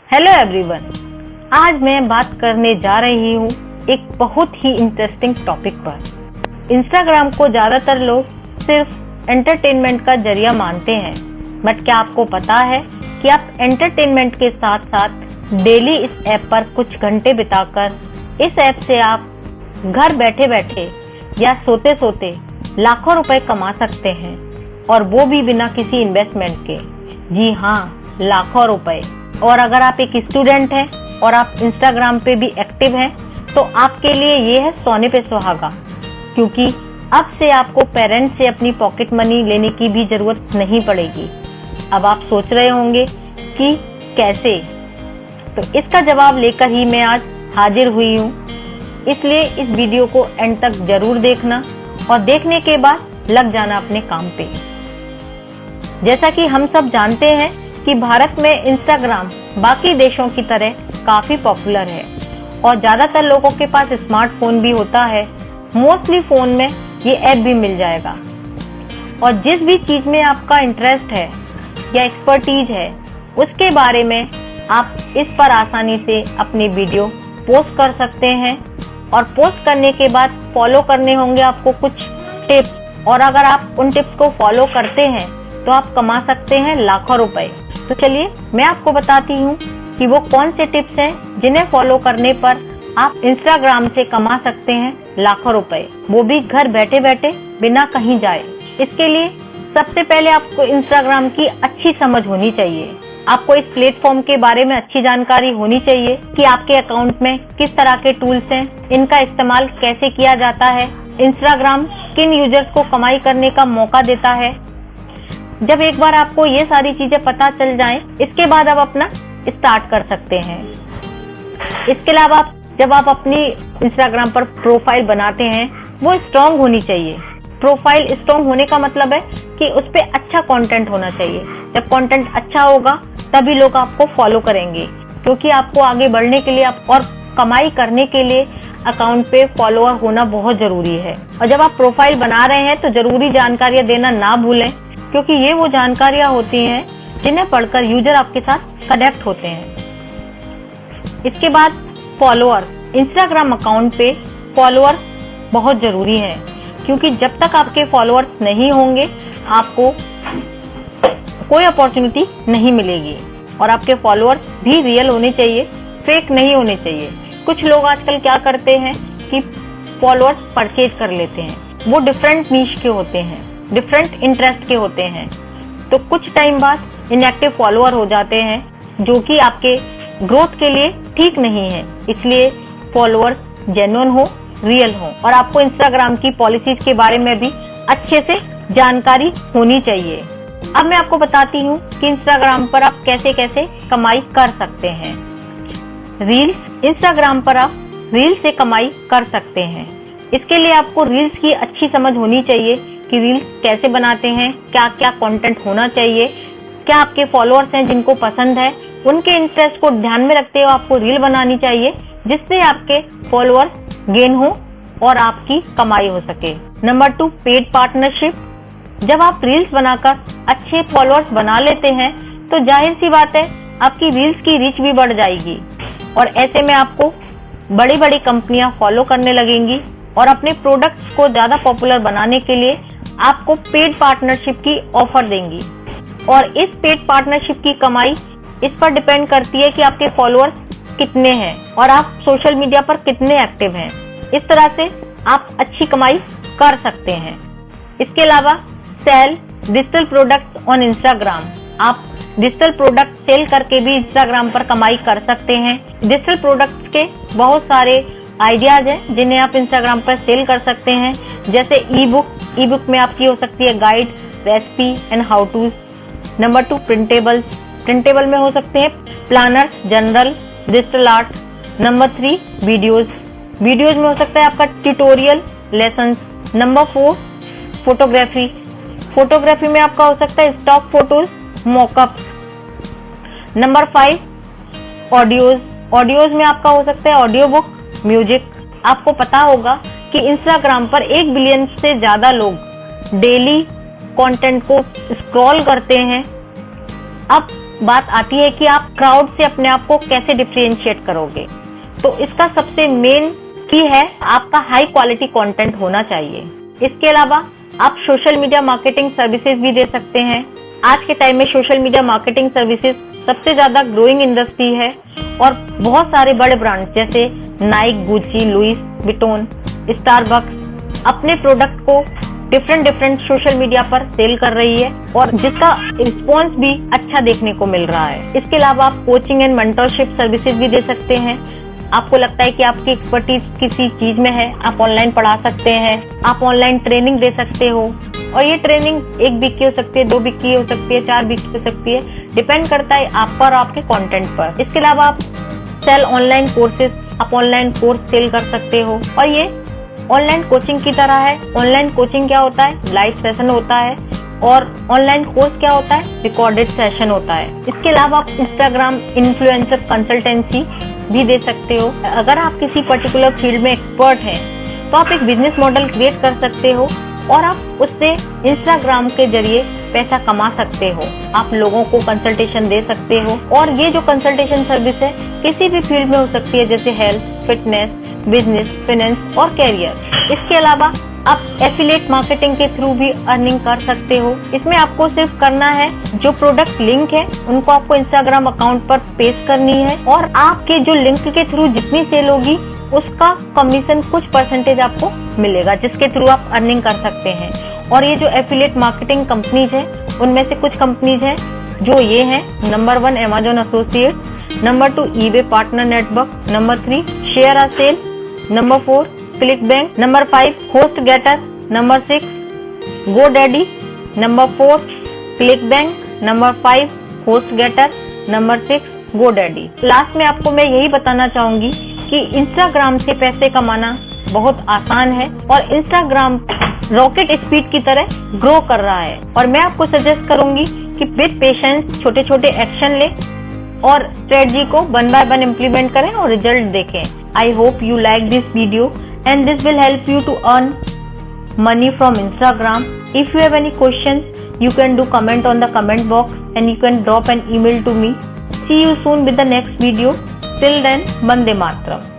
Hello everyone, आज मैं बात करने जा रही हूँ एक बहुत ही इंटरेस्टिंग टॉपिक पर। इंस्टाग्राम को ज़्यादातर लोग सिर्फ एंटरटेनमेंट का जरिया मानते हैं, बट क्या आपको पता है कि आप एंटरटेनमेंट के साथ साथ डेली इस ऐप पर कुछ घंटे बिताकर इस ऐप से आप घर बैठे बैठे या सोते सोते लाखों रुपए कमा सकते हैं, और वो भी बिना किसी इन्वेस्टमेंट के। जी हाँ, लाखों रुपए। और अगर आप एक स्टूडेंट हैं और आप इंस्टाग्राम पे भी एक्टिव हैं, तो आपके लिए ये है सोने पे सुहागा, क्योंकि अब से आपको पेरेंट्स से अपनी पॉकेट मनी लेने की भी जरूरत नहीं पड़ेगी। अब आप सोच रहे होंगे कि कैसे, तो इसका जवाब लेकर ही मैं आज हाजिर हुई हूँ। इसलिए इस वीडियो को एंड तक जरूर देखना और देखने के बाद लग जाना अपने काम पे। जैसा कि हम सब जानते हैं कि भारत में इंस्टाग्राम बाकी देशों की तरह काफी पॉपुलर है और ज्यादातर लोगों के पास स्मार्टफोन भी होता है। मोस्टली फोन में ये ऐप भी मिल जाएगा, और जिस भी चीज में आपका इंटरेस्ट है या एक्सपर्टीज है, उसके बारे में आप इस पर आसानी से अपनी वीडियो पोस्ट कर सकते हैं। और पोस्ट करने के बाद फॉलो करने होंगे आपको कुछ टिप्स, और अगर आप उन टिप्स को फॉलो करते हैं तो आप कमा सकते हैं लाखों रुपए। तो चलिए मैं आपको बताती हूँ कि वो कौन से टिप्स हैं जिन्हें फॉलो करने पर आप इंस्टाग्राम से कमा सकते हैं लाखों रुपए, वो भी घर बैठे बैठे बिना कहीं जाए। इसके लिए सबसे पहले आपको इंस्टाग्राम की अच्छी समझ होनी चाहिए। आपको इस प्लेटफॉर्म के बारे में अच्छी जानकारी होनी चाहिए कि आपके अकाउंट में किस तरह के टूल्स हैं, इनका इस्तेमाल कैसे किया जाता है, इंस्टाग्राम किन यूजर्स को कमाई करने का मौका देता है। जब एक बार आपको ये सारी चीजें पता चल जाएं, इसके बाद आप अपना स्टार्ट कर सकते हैं। इसके अलावा जब आप अपनी इंस्टाग्राम पर प्रोफाइल बनाते हैं, वो स्ट्रॉन्ग होनी चाहिए। प्रोफाइल स्ट्रॉन्ग होने का मतलब है कि उस पर अच्छा कंटेंट होना चाहिए। जब कंटेंट अच्छा होगा तभी लोग आपको फॉलो करेंगे, क्योंकि आपको आगे बढ़ने के लिए और कमाई करने के लिए अकाउंट पे फॉलोअर होना बहुत जरूरी है। और जब आप प्रोफाइल बना रहे हैं तो जरूरी जानकारियां देना ना भूलें, क्योंकि ये वो जानकारियां होती हैं जिन्हें पढ़कर यूजर आपके साथ कनेक्ट होते हैं। इसके बाद फॉलोअर, इंस्टाग्राम अकाउंट पे फॉलोअर बहुत जरूरी है, क्योंकि जब तक आपके फॉलोअर्स नहीं होंगे आपको कोई अपॉर्चुनिटी नहीं मिलेगी। और आपके फॉलोअर्स भी रियल होने चाहिए, फेक नहीं होने चाहिए। कुछ लोग आजकल क्या करते हैं कि फॉलोअर्स परचेज कर लेते हैं, वो डिफरेंट नीश के होते हैं, डिफरेंट इंटरेस्ट के होते हैं, तो कुछ टाइम बाद इनएक्टिव फॉलोअर हो जाते हैं, जो कि आपके ग्रोथ के लिए ठीक नहीं है। इसलिए फॉलोअर्स जेन्युइन हो, रियल हो, और आपको इंस्टाग्राम की पॉलिसीज के बारे में भी अच्छे से जानकारी होनी चाहिए। अब मैं आपको बताती हूँ कि इंस्टाग्राम पर आप कैसे कैसे कमाई कर सकते हैं। रील्स, इंस्टाग्राम पर आप रील से कमाई कर सकते हैं। इसके लिए आपको रील्स की अच्छी समझ होनी चाहिए कि रील्स कैसे बनाते हैं, क्या क्या कंटेंट होना चाहिए, क्या आपके फॉलोअर्स हैं जिनको पसंद है, उनके इंटरेस्ट को ध्यान में रखते हुए आपको रील बनानी चाहिए, जिससे आपके फॉलोअर्स गेन हो और आपकी कमाई हो सके। Number 2, paid partnership. जब आप रील्स बनाकर अच्छे फॉलोअर्स बना लेते हैं तो जाहिर सी बात है आपकी रील्स की रीच भी बढ़ जाएगी, और ऐसे में आपको बड़ी बड़ी कंपनियां फॉलो करने लगेंगी और अपने प्रोडक्ट्स को ज्यादा पॉपुलर बनाने के लिए आपको पेड पार्टनरशिप की ऑफर देंगी। और इस पेड पार्टनरशिप की कमाई इस पर डिपेंड करती है कि आपके फॉलोअर्स कितने हैं और आप सोशल मीडिया पर कितने एक्टिव हैं। इस तरह से आप अच्छी कमाई कर सकते हैं। इसके अलावा sell digital products on Instagram. आप डिजिटल प्रोडक्ट सेल करके भी इंस्टाग्राम पर कमाई कर सकते हैं। डिजिटल प्रोडक्ट्स के बहुत सारे आइडियाज हैं जिन्हें आप इंस्टाग्राम पर सेल कर सकते हैं, जैसे ई बुक में आपकी हो सकती है guide, recipe and how to. Number 2, printable में हो सकते हैं planners, journal, digital art. Number 3, videos में हो सकता है आपका ट्यूटोरियल, लेसन्स। नंबर 4, फोटोग्राफी में आपका हो सकता है stock photos, mockups. Number 5, audios में आपका हो सकता है ऑडियो बुक, म्यूजिक। आपको पता होगा कि इंस्टाग्राम पर 1 बिलियन से ज्यादा लोग डेली कंटेंट को स्क्रॉल करते हैं। अब बात आती है कि आप क्राउड से अपने आप को कैसे डिफरेंशिएट करोगे। तो इसका सबसे मेन की है आपका हाई क्वालिटी कंटेंट होना चाहिए। इसके अलावा आप सोशल मीडिया मार्केटिंग सर्विसेज भी दे सकते हैं। आज के टाइम में सोशल मीडिया मार्केटिंग सर्विसेज सबसे ज्यादा ग्रोइंग इंडस्ट्री है और बहुत सारे बड़े ब्रांड जैसे Nike, Gucci, Louis Vuitton, Starbucks अपने प्रोडक्ट को डिफरेंट सोशल मीडिया पर सेल कर रही है और जिसका रिस्पॉन्स भी अच्छा देखने को मिल रहा है। इसके अलावा आप कोचिंग एंड मेंटरशिप सर्विसेज भी दे सकते हैं। आपको लगता है कि आपकी एक्सपर्टीज किसी चीज में है, आप ऑनलाइन पढ़ा सकते हैं, आप ऑनलाइन ट्रेनिंग दे सकते हो और ये ट्रेनिंग 1 वीक की हो सकती है, 2 वीक की हो सकती है, 4 वीक की हो सकती है, डिपेंड करता है आप पर और आपके कंटेंट पर। इसके अलावा आप सेल ऑनलाइन कोर्सेज, आप ऑनलाइन कोर्स सेल कर सकते हो और ये ऑनलाइन कोचिंग की तरह है। ऑनलाइन कोचिंग क्या होता है? लाइव सेशन होता है और ऑनलाइन कोर्स क्या होता है? रिकॉर्डेड सेशन होता है। इसके अलावा आप इंस्टाग्राम इन्फ्लुएंसर कंसल्टेंसी भी दे सकते हो। अगर आप किसी पर्टिकुलर फील्ड में एक्सपर्ट हैं तो आप एक बिजनेस मॉडल क्रिएट कर सकते हो और आप उससे इंस्टाग्राम के जरिए पैसा कमा सकते हो। आप लोगों को कंसल्टेशन दे सकते हो और ये जो कंसल्टेशन सर्विस है किसी भी फील्ड में हो सकती है जैसे हेल्थ, फिटनेस, बिजनेस, फाइनेंस और कैरियर। इसके अलावा आप एफिलिएट मार्केटिंग के थ्रू भी अर्निंग कर सकते हो। इसमें आपको सिर्फ करना है जो प्रोडक्ट लिंक है उनको आपको इंस्टाग्राम अकाउंट पर पेस्ट करनी है और आपके जो लिंक के थ्रू जितनी सेल होगी उसका कमीशन कुछ परसेंटेज आपको मिलेगा जिसके थ्रू आप अर्निंग कर सकते हैं। और ये जो एफिलिएट मार्केटिंग कंपनीज है उनमें से कुछ कंपनीज हैं जो ये हैं: number 1 Amazon associate, number 2 eBay partner network, number 3 ShareASale, number 4 ClickBank, number 5 HostGator, number 6 GoDaddy, number 4 ClickBank, number 5 HostGator, number 6 GoDaddy। Last में आपको मैं यही बताना चाहूंगी कि इंस्टाग्राम से पैसे कमाना बहुत आसान है और इंस्टाग्राम रॉकेट स्पीड की तरह ग्रो कर रहा है और मैं आपको सजेस्ट करूंगी कि विद पेशेंस छोटे छोटे एक्शन ले और स्ट्रेटजी को 1 by 1 इम्प्लीमेंट करें और रिजल्ट देखें। I hope you like this video and this will help you to earn money from Instagram. If you have any questions, you can do comment on the comment box and you can drop an email to me. See you soon with the next video. Till then, Vande Mataram.